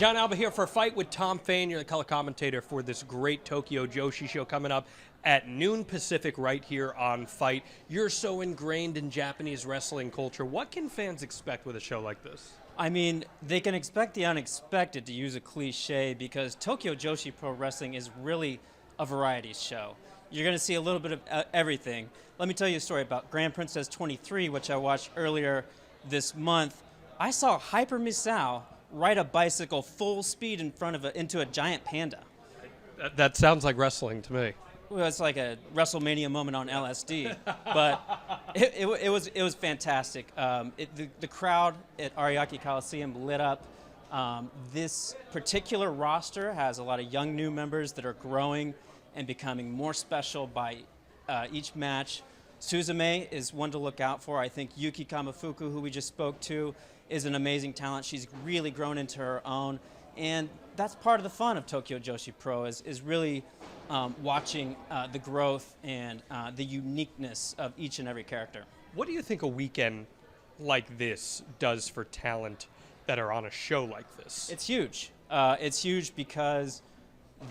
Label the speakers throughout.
Speaker 1: John Alba here for Fight with Thom Fain. You're the color commentator for this great Tokyo Joshi show coming up at noon Pacific right here on Fight. You're so ingrained in Japanese wrestling culture. What can fans expect with a show like this?
Speaker 2: I mean, they can expect the unexpected, to use a cliche, because Tokyo Joshi Pro Wrestling is really a variety show. You're going to see a little bit of everything. Let me tell you a story about Grand Princess 23, which I watched earlier this month. I saw Hyper Misao ride a bicycle full speed into a giant panda.
Speaker 1: That sounds like wrestling to me.
Speaker 2: Well, it's like a WrestleMania moment on LSD, but it was fantastic. The crowd at Ariake Coliseum lit up. This particular roster has a lot of young new members that are growing and becoming more special by each match. Suzume is one to look out for. I think Yuki Kamifuku, who we just spoke to, is an amazing talent. She's really grown into her own, and that's part of the fun of Tokyo Joshi Pro is really watching the growth and the uniqueness of each and every character.
Speaker 1: What do you think a weekend like this does for talent that are on a show like this?
Speaker 2: It's huge. It's huge because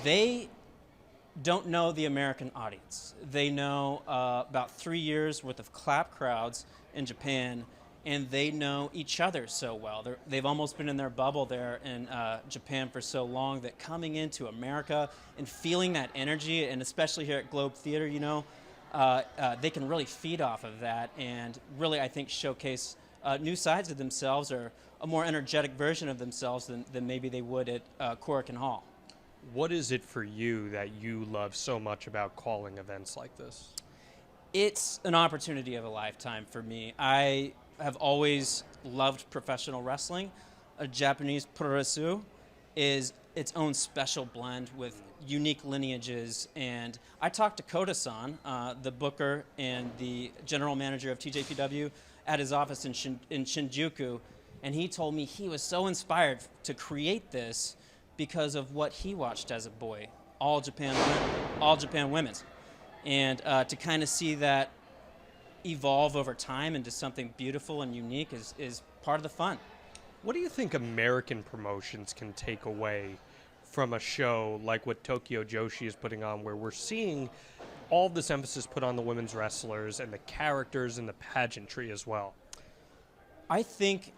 Speaker 2: they don't know the American audience. They know about 3 years worth of clap crowds in Japan, and they know each other so well. They've almost been in their bubble there in Japan for so long that coming into America and feeling that energy, and especially here at Globe Theater, they can really feed off of that and really, I think, showcase new sides of themselves or a more energetic version of themselves than maybe they would at Korakuen Hall.
Speaker 1: What is it for you that you love so much about calling events like this?
Speaker 2: It's an opportunity of a lifetime for me. I have always loved professional wrestling. A Japanese puroresu is its own special blend with unique lineages. And I talked to Koda-san, the booker and the general manager of TJPW, at his office in Shinjuku, and he told me he was so inspired to create this because of what he watched as a boy, All Japan Women's. And to kind of see that evolve over time into something beautiful and unique is part of the fun.
Speaker 1: What do you think American promotions can take away from a show like what Tokyo Joshi is putting on, where we're seeing all this emphasis put on the women's wrestlers and the characters and the pageantry as well?
Speaker 2: I think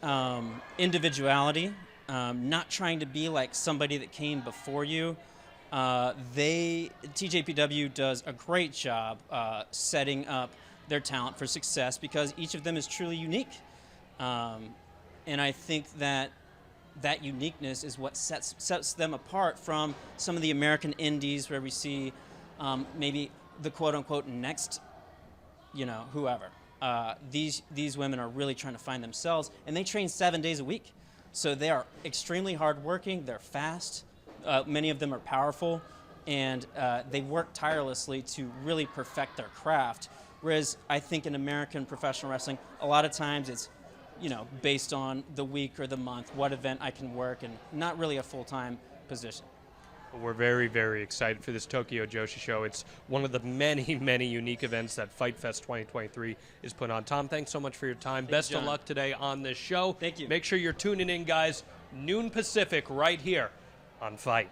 Speaker 2: individuality, not trying to be like somebody that came before you. TJPW does a great job setting up their talent for success because each of them is truly unique. And I think that uniqueness is what sets them apart from some of the American indies where we see maybe the quote-unquote next, whoever. These women are really trying to find themselves, and they train 7 days a week. So they are extremely hardworking, they're fast, many of them are powerful, and they work tirelessly to really perfect their craft. Whereas I think in American professional wrestling, a lot of times it's based on the week or the month, what event I can work, and not really a full-time position.
Speaker 1: We're very, very excited for this Tokyo Joshi show. It's one of the many, many unique events that Fight Fest 2023 is put on. Thom, thanks so much for your time. Best of luck today on this show.
Speaker 2: Thank you.
Speaker 1: Make sure you're tuning in, guys. Noon Pacific right here on Fight.